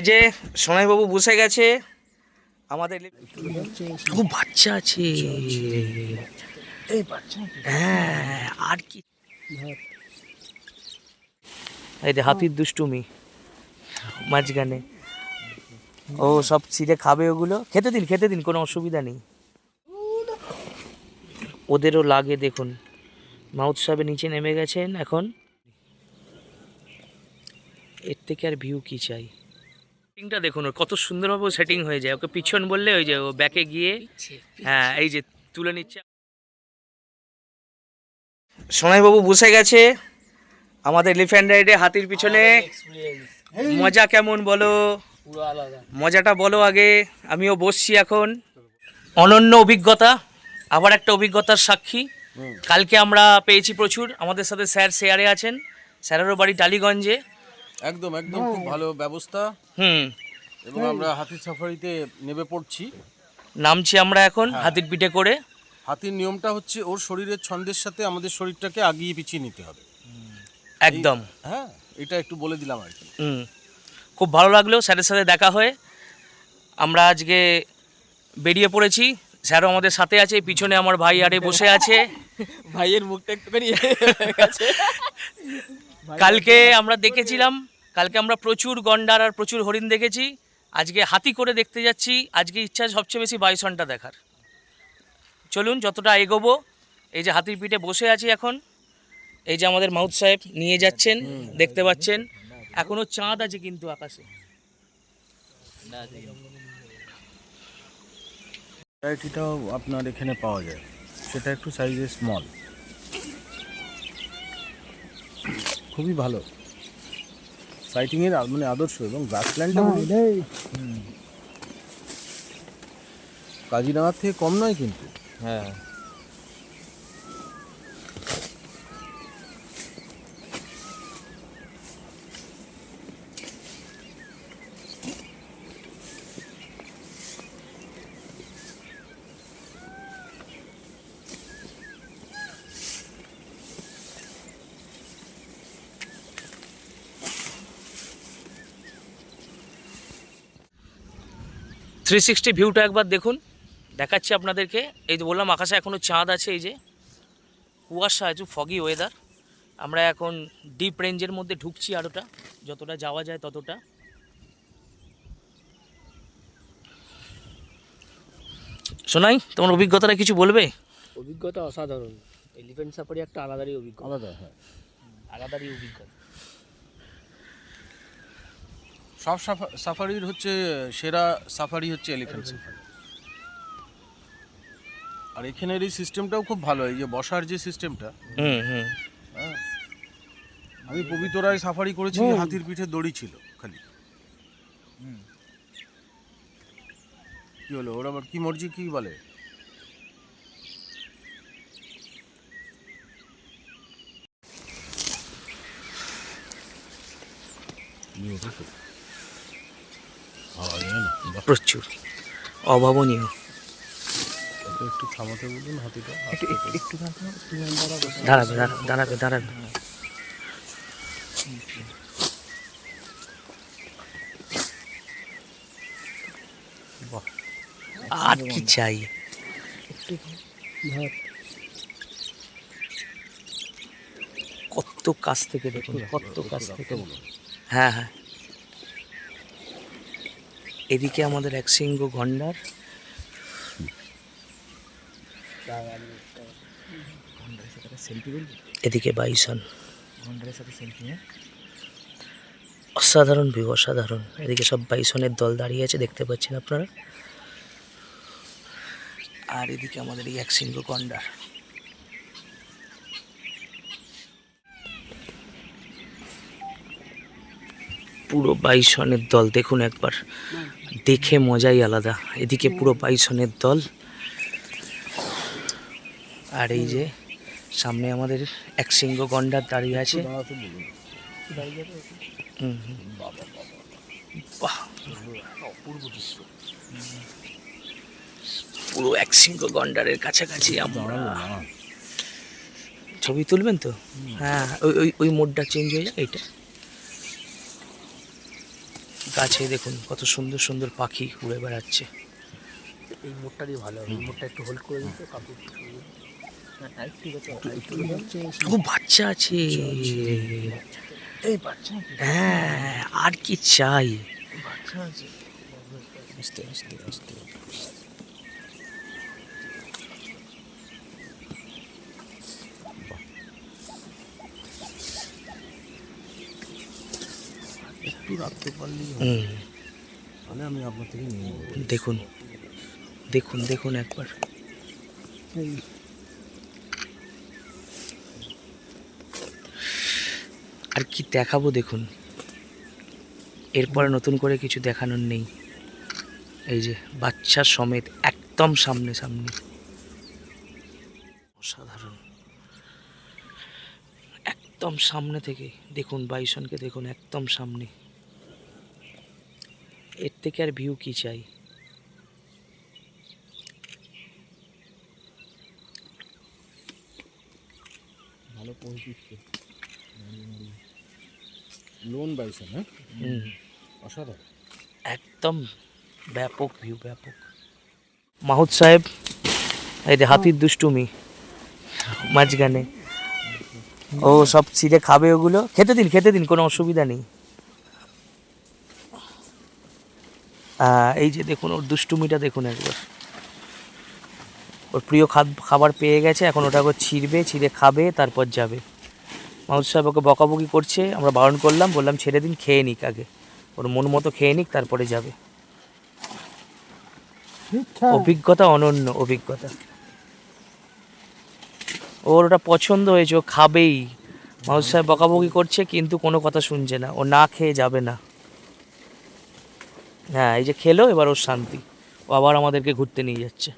যে সোনাইবাবু বসে গেছে আমাদের। খুব বাচ্চা আছে, হ্যাঁ। আর কি এই যে হাতির দুষ্টুমি মাঝখানে, ও সব ছিঁড়ে খাবে, ওগুলো খেতে দিন কোনো অসুবিধা নেই। ওদেরও লাগে দেখুন, মাউথ সাহেব নিচে নেমে গেছেন এখন। এর থেকে আর ভিউ কি চাই। সেটিংটা দেখুন, ওর কত সুন্দরভাবে সেটিং হয়ে যায়। ওকে পিছন বললে ওই যে ও ব্যাকে গিয়ে, হ্যাঁ এই যে তুলে নিচ্ছে। সোনাইবাবু বসে গেছে আমাদের এলিফ্যান্ট রাইডে হাতির পিছনে। মজা কেমন বলো, মজাটা বলো আগে। আমিও বসছি এখন, অনন্য অভিজ্ঞতা, আবার একটা অভিজ্ঞতার সাক্ষী। কালকে আমরা পেয়েছি প্রচুর, আমাদের সাথে স্যার শেয়ারে আছেন। স্যারেরও বাড়ি টালিগঞ্জে। একদম একদম খুব ভালো ব্যবস্থা। এবং আমরা হাতির সাফারিতে নেমে পড়ছি, নামছি আমরা এখন হাতির পিঠে করে। হাতির নিয়মটা হচ্ছে ওর শরীরের ছন্দের সাথে আমাদের শরীরটাকে আগিয়ে পিছিয়ে নিতে হবে একদম, হ্যাঁ, এটা একটু বলে দিলাম আর কি। খুব ভালো লাগলো স্যারের সাথে দেখা হয়ে। আমরা আজকে বেরিয়ে পড়েছি, স্যারও আমাদের সাথে আছে। পিছনে আমার ভাই আরে বসে আছে, ভাইয়ের মুখটা একটুখানি কালকে আমরা দেখেছিলাম, কালকে আমরা প্রচুর গন্ডার আর প্রচুর হরিণ দেখেছি। আজকে হাতি করে দেখতে যাচ্ছি। আজকে ইচ্ছা সবচেয়ে বেশি বাইসনটা দেখার। চলুন যতটা এগোবো। এই যে হাতির পিঠে বসে আছি এখন, এই যে আমাদের মাউথ সাহেব নিয়ে যাচ্ছেন, দেখতে পাচ্ছেন। এখনো চাঁদ আছে কিন্তু আকাশে। ভ্যারাইটিটাও আপনার এখানে পাওয়া যায়, সেটা একটু সাইজে স্মল, খুবই ভালো সাইটিংয়ের মানে আদর্শ। এবং গ্রাসল্যান্ডটা কাজিরাঙার থেকে কম নয় কিন্তু। হ্যাঁ, থ্রি 360 ভিউটা একবার দেখুন, দেখাচ্ছি আপনাদেরকে। এই যে বললাম আকাশে এখনও চাঁদ আছে, এই যে কুয়াশা আছে, ফগি ওয়েদার। আমরা এখন ডিপ রেঞ্জের মধ্যে ঢুকছি, আরোটা যতটা যাওয়া যায় ততটা। শোনাই, তোমার অভিজ্ঞতাটা কিছু বলবে? অভিজ্ঞতা অসাধারণ। এলিফ্যান্ট সাফারি একটা আলাদারই অভিজ্ঞতা, আলাদা, হ্যাঁ, আলাদারই অভিজ্ঞতা। সব সাফারির হচ্ছে সেরা সাফারি হচ্ছে এলিফ্যান্ট সাফারি। আর এখানের এই সিস্টেমটাও খুব ভালো, এই যে বসার যে সিস্টেমটা। হ্যাঁ, আমি পবিতরায় সাফারি করেছি, হাতির পিঠে দড়ি ছিল খালি। কি হলো, ওরা আবার কি মর্জি কি বলে? প্রচুর অভাবনীয়। একটু থামাতে বলুন হাতিটা, একটু দাঁড়াবে দাঁড়াবে দাঁড়াবে। আর কি চাই। কত কাছ থেকে দেখুন, কত কাছ থেকে। হ্যাঁ হ্যাঁ, এদিকে আমাদের এক সিংহ গন্ডার, এদিকে বাইসন। অসাধারণ ভিউ, অসাধারণ। এদিকে সব বাইসনের দল দাঁড়িয়ে আছে, দেখতে পাচ্ছেন আপনারা। আর এদিকে আমাদের এই এক সিংহ গন্ডার। পুরো বাইসনের দল দেখুন একবার, দেখে মজাই আলাদা। এদিকে পুরো বাইসনের দল। আর এই যে সামনে আমাদের এক সিংহ গন্ডার দাঁড়িয়ে আছে। বাহ, পুরো এক সিংহ গন্ডারের কাছাকাছি আমরা। ছবি তুলবেন তো? হ্যাঁ, ওই ওই ওই মোডটা চেঞ্জ হয়ে যায়, এইটা কাছে দেখুন কত সুন্দর সুন্দর পাখি উড়ে বেড়াচ্ছে। এই মোড়টা দিয়ে ভালো হবে, এই মোড়টা একটু হোল্ড করে দিতে কাপড়। হ্যাঁ টাইট ঠিক আছে, ও বাচ্চা আছে, এই বাচ্চা হ্যাঁ আর কি চাই। বাচ্চা আছে। আস্তে আস্তে আস্তে একটু রাখতে পারলেই হবে। তাহলে আমি আপনার থেকে নিয়ে নেবো। দেখুন দেখুন দেখুন একবার, আর কি দেখাবো দেখুন, এরপরে নতুন করে কিছু দেখানোর নেই। এই যে বাচ্চা সমেত একদম সামনে সামনে, অসাধারণ। একদম সামনে থেকে দেখুন বাইসনকে, দেখুন একদম সামনে। এর থেকে আর ভিউ কি চাই। ভালো পরিচিত লোন বাইসন, হ্যাঁ অসাধারণ। একদম ব্যাপক ভিউ, ব্যাপক। মাহুত সাহেব এই যে হাতির দুষ্টুমি মাঝখানে, ও সব ছিঁড়ে খাবে, ওগুলো খেতে দিন কোনো অসুবিধা নেই। এই যে দেখুন ওর দুষ্টুমিটা দেখুন একবার, ওর প্রিয় খাবার পেয়ে গেছে, এখন ওটা ছিঁড়বে, ছিঁড়ে খাবে, তারপর যাবে। মাহুত সাহেব ওকে বকাবকি করছে, আমরা বারণ করলাম, বললাম ছেড়ে দিন, খেয়ে নিক আগে, ওর মন মতো খেয়ে নিক, তারপরে যাবে। অভিজ্ঞতা অনন্য অভিজ্ঞতা, ওর ওটা পছন্দ হয়েছে, ও খাবেই। মাহুত সাহেব বকাবকি করছে কিন্তু কোনো কথা শুনছে না, ও না খেয়ে যাবে না। হ্যাঁ এই যে খেলো, এবার ওর শান্তি, ও আবার আমাদেরকে ঘুরতে নিয়ে যাচ্ছে।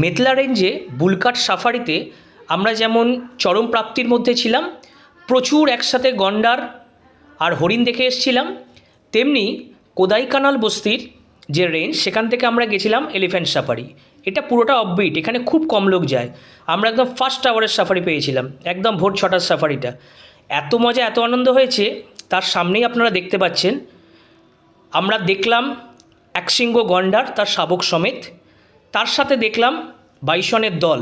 মেতলা রেঞ্জে বুলকাট সাফারিতে আমরা যেমন চরম প্রাপ্তির মধ্যে ছিলাম, প্রচুর একসাথে গন্ডার আর হরিণ দেখে এসেছিলাম, তেমনি কোদাইকানাল বস্তির যে রেঞ্জ, সেখান থেকে আমরা গেছিলাম এলিফ্যান্ট সাফারি। এটা পুরোটা অফবিট, এখানে খুব কম লোক যায়। আমরা একদম ফার্স্ট আওয়ারের সাফারি পেয়েছিলাম, একদম ভোর 6টার সাফারিটা। এত মজা, এত আনন্দ হয়েছে, তার সামনেই আপনারা দেখতে পাচ্ছেন। আমরা দেখলাম একশৃঙ্গ গন্ডার তার শাবক সমেত, তার সাথে দেখলাম বাইসনের দল,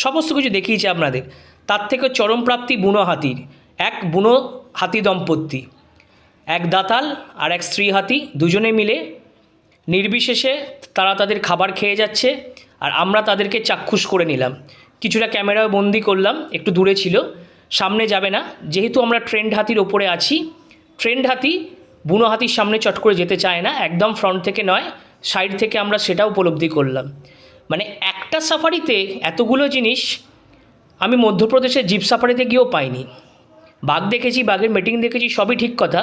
সমস্ত কিছু দেখিয়েছে আপনাদের। তার থেকে চরম প্রাপ্তি বুনো হাতির, এক বুনো হাতি দম্পতি, এক দাতাল আর এক স্ত্রী হাতি, দুজনে মিলে নির্বিশেষে তারা তাদের খাবার খেয়ে যাচ্ছে, আর আমরা তাদেরকে চাক্ষুষ করে নিলাম। কিছুটা ক্যামেরায় বন্দি করলাম, একটু দূরে ছিল, সামনে যাবে না, যেহেতু আমরা ট্রেন্ড হাতির ওপরে আছি। ট্রেন্ড হাতি বুনো হাতির সামনে চট করে যেতে চায় না, একদম ফ্রন্ট থেকে নয়, সাইড থেকে আমরা সেটা উপলব্ধি করলাম। মানে একটা সাফারিতে এতগুলো জিনিস আমি মধ্যপ্রদেশের জিপ সাফারিতে গিয়েও পাইনি। বাঘ দেখেছি, বাঘের মিটিং দেখেছি, সবই ঠিক কথা,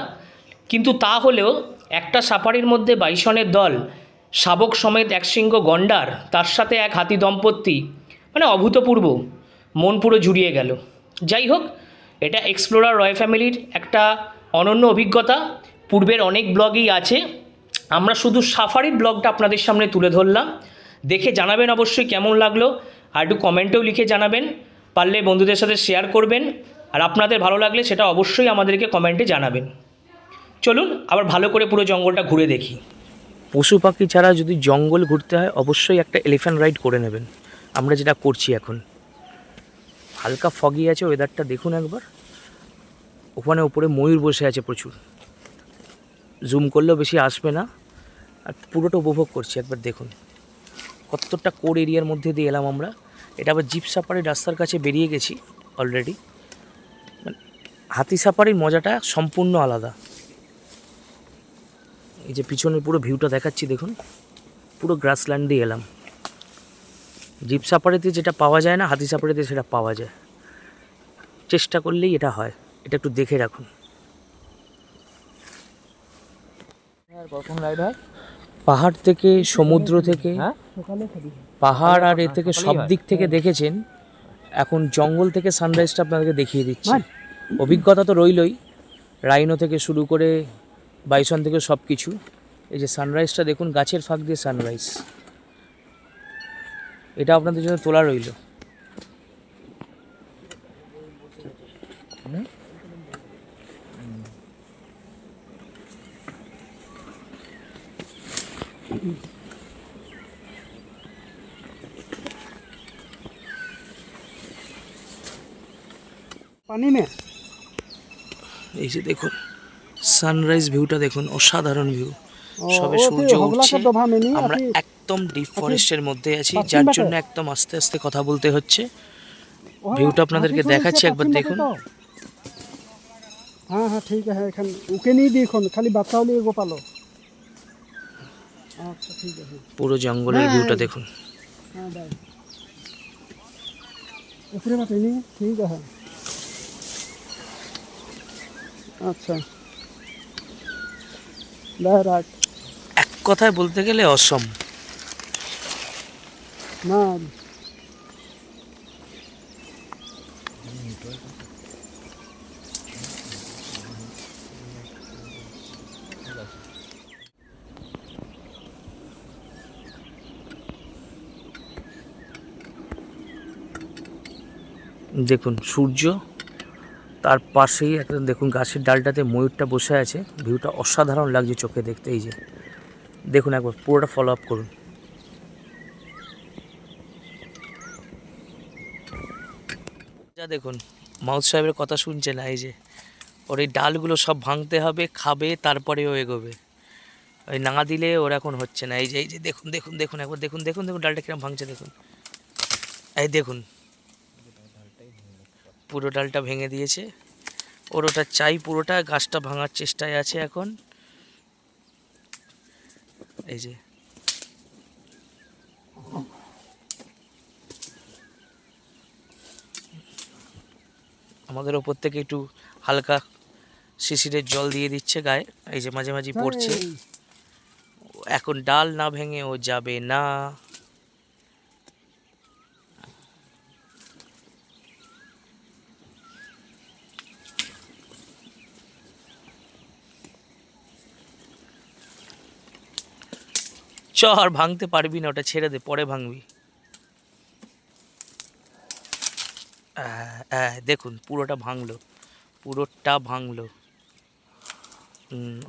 কিন্তু তা হলেও একটা সাফারির মধ্যে বাইসনের দল, শাবক সমেত একশৃঙ্গ গন্ডার, তার সাথে এক হাতি দম্পতি, মানে অভূতপূর্ব, মন পুরো জুড়িয়ে গেল। যাই হোক, এটা এক্সপ্লোরার রয় ফ্যামিলির একটা অনন্য অভিজ্ঞতা, পূর্বের অনেক ব্লগই আছে, আমরা শুধু সাফারির ব্লগটা আপনাদের সামনে তুলে ধরলাম। দেখে জানাবেন অবশ্যই কেমন লাগলো, আর একটু কমেন্টেও লিখে জানাবেন, পারলে বন্ধুদের সাথে শেয়ার করবেন, আর আপনাদের ভালো লাগলে সেটা অবশ্যই আমাদেরকে কমেন্টে জানাবেন। চলুন আবার ভালো করে পুরো জঙ্গলটা ঘুরে দেখি। পশু পাখি ছাড়া যদি জঙ্গল ঘুরতে হয়, অবশ্যই একটা এলিফ্যান্ট রাইড করে নেবেন, আমরা যেটা করছি এখন। হালকা ফগি আছে, ওয়েদারটা দেখুন একবার, ওখানে উপরে ময়ূর বসে আছে প্রচুর, জুম করলেও বেশি আসবে না, আর পুরোটা উপভোগ করছি, একবার দেখুন কতটা কোর এরিয়ার মধ্যে দিয়ে এলাম আমরা। এটা আবার জিপ সাফারির রাস্তার কাছে বেরিয়ে গেছি অলরেডি। হাতি সাফারির মজাটা সম্পূর্ণ আলাদা। এই যে পিছনের পুরো ভিউটা দেখাচ্ছি দেখুন, পুরো গ্রাসল্যান্ড দিয়ে এলাম। জিপ সাফারিতে যেটা পাওয়া যায় না, হাতি সাফারিতে সেটা পাওয়া যায়, চেষ্টা করলেই এটা হয়, এটা একটু দেখে রাখুন। কখন রাইড হয়? পাহাড় থেকে, সমুদ্র থেকে, পাহাড় আর এ থেকে সব দিক থেকে দেখেছেন। এখন জঙ্গল থেকে সানরাইজটা আপনাদেরকে দেখিয়ে দিচ্ছি। অভিজ্ঞতা তো রইলই, রাইনো থেকে শুরু করে বাইসন থেকে সব কিছু। এই যে সানরাইজটা দেখুন, গাছের ফাঁক দিয়ে সানরাইজ, এটা আপনাদের জন্য তোলা রইল। पानी में এই যে দেখুন সানরাইজ ভিউটা দেখুন, অসাধারণ ভিউ। সবে ও তো সূর্য হগলা উঠছে, কা দফা में नहीं আমরা अभी একদম ডিপ ফরেস্টের মধ্যে আছি, পশ্চিম যার ঘাটে? জন্য একদম আস্তে আস্তে কথা বলতে হচ্ছে। वहाँ ভিউটা আপনাদেরকে हाथी দেখাচ্ছি, चलेছে একবার पश्चिम দেখুন। घाटे तो? हाँ हाँ ठीक है एखन उके नहीं देखो खाली बाচ্চা হলে গোপালো। আচ্ছা ঠিক আছে। পুরো জঙ্গলের ভিউটা দেখুন। हाँ बाय ऊपरे बात नहीं ठीक है। अच्छा রাইট এক কথায় বলতে গেলে অসম। না দেখুন সূর্য, তার পাশেই একটা দেখুন গাছের ডালটাতে ময়ূরটা বসে আছে। ভিউটা অসাধারণ লাগছে চোখে দেখতে। এই যে দেখুন, একবার পুরোটা ফলো আপ করুন। যা দেখুন, মাউথ সাহেবের কথা শুনছে না। এই যে ওর এই ডালগুলো সব ভাঙতে হবে, খাবে, তারপরে ও এগোবে। ওই না দিলে ওর এখন হচ্ছে না। এই যে দেখুন দেখুন দেখুন একবার দেখুন দেখুন দেখুন ডালটা কিরম ভাঙছে দেখুন। এই দেখুন পুরো ডালটা ভেঙে দিয়েছে। ওর ওটা চাই পুরোটা, গাছটা ভাঙার চেষ্টায় আছে এখন। এই যে আমাদের ওপর থেকে একটু হালকা শিশিরের জল দিয়ে দিচ্ছে গায়ে। এই যে মাঝে মাঝে পড়ছে। এখন ডাল না ভেঙে ও যাবে না। চ আর ভাঙতে পারবি না, ওটা ছেড়ে দে, পরে ভাঙবি। দেখুন পুরোটা ভাঙলো, পুরোটা ভাঙলো।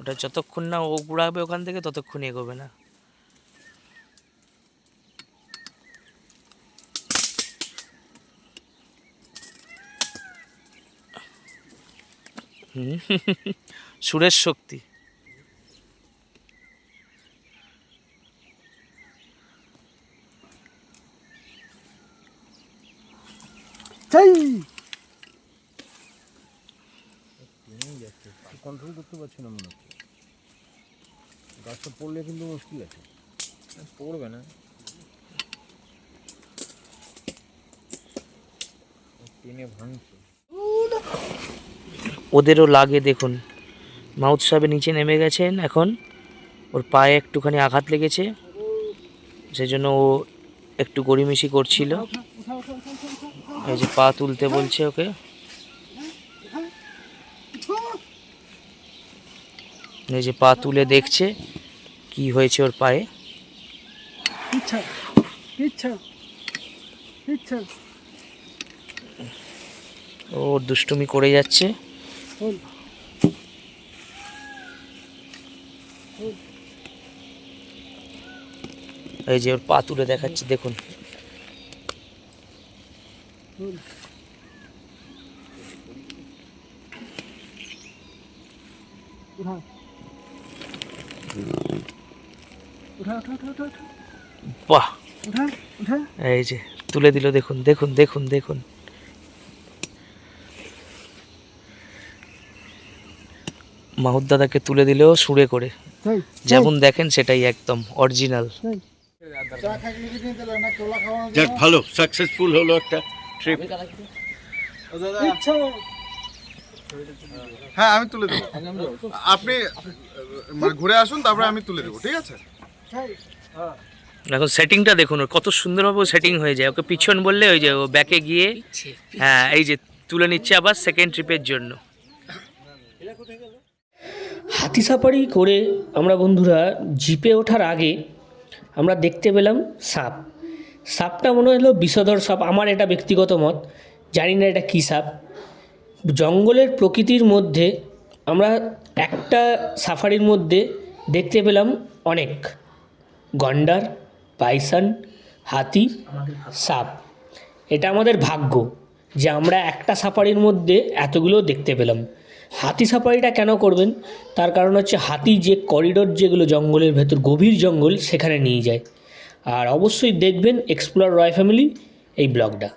ওটা যতক্ষণ না ও গুড়াবে ওখান থেকে ততক্ষণ এগোবে না। সুরের শক্তি। চাই কন্ট্রোল করতে পারছি না মনে হচ্ছে। গাছটা পড়লে কিন্তু মুশকিল আছে। পড়বে না, টেনে ভাঙছে। ওদেরও লাগে দেখুন। মাউথ সাহেবের নিচে নেমে গেছেন এখন, ওর পায়ে একটুখানি আঘাত লেগেছে, সেই জন্য ও একটু গড়িমিশি করছিল। এই যে পা তুলতে বলছে ওকে। এই যে পা তুলে দেখছে কি হয়েছে ওর পায়ে। পিছা পিছা পিছা ও দুষ্টুমি করে যাচ্ছে। বল এই যে ওর পা তুলে দেখাচ্ছে দেখুন। বল উঠা উঠা উঠা উঠা উঠা বাহ, উঠা উঠা এই যে তুলে দিল দেখুন দেখুন দেখুন দেখুন। মাহুত দাদাকে তুলে দিলেও সুরে করে, চাই যেমন দেখেন সেটাই একদম অরিজিনাল। চাই যাক ভালো, সাকসেসফুল হলো একটা ট্রিপ। পিছা হ্যাঁ আমি তুলে দেবো, আপনি মানে ঘুরে আসুন, তারপরে আমি তুলে দেবো, ঠিক আছে? চাই এখন সেটিংটা দেখুন, ওর কত সুন্দরভাবে সেটিং হয়ে যায়। ওকে পিছন বললে ওই যে ও ব্যাকে গিয়ে, হ্যাঁ এই যে তুলে নিচ্ছে আবার সেকেন্ড ট্রিপের জন্য। হাতি সাফারি করে আমরা বন্ধুরা জিপে ওঠার আগে আমরা দেখতে পেলাম সাপ। সাপটা মনে হলো বিষধর সাপ, আমার এটা ব্যক্তিগত মত, জানি না এটা কী সাপ। জঙ্গলের প্রকৃতির মধ্যে আমরা একটা সাফারির মধ্যে দেখতে পেলাম অনেক। গন্ডার, বাইসন, হাতি, সাপ। এটা আমাদের ভাগ্য যে আমরা একটা সাফারির মধ্যে এতগুলো দেখতে পেলাম। হাতি সাফারিটা কেন করবেন, তার কারণ হচ্ছে হাতি যে করিডোর যেগুলো জঙ্গলের ভেতর, গভীর জঙ্গল, সেখানে নিয়ে যায়। আর অবশ্যই দেখবেন এক্সপ্লোর রয় ফ্যামিলি এই ব্লগটা।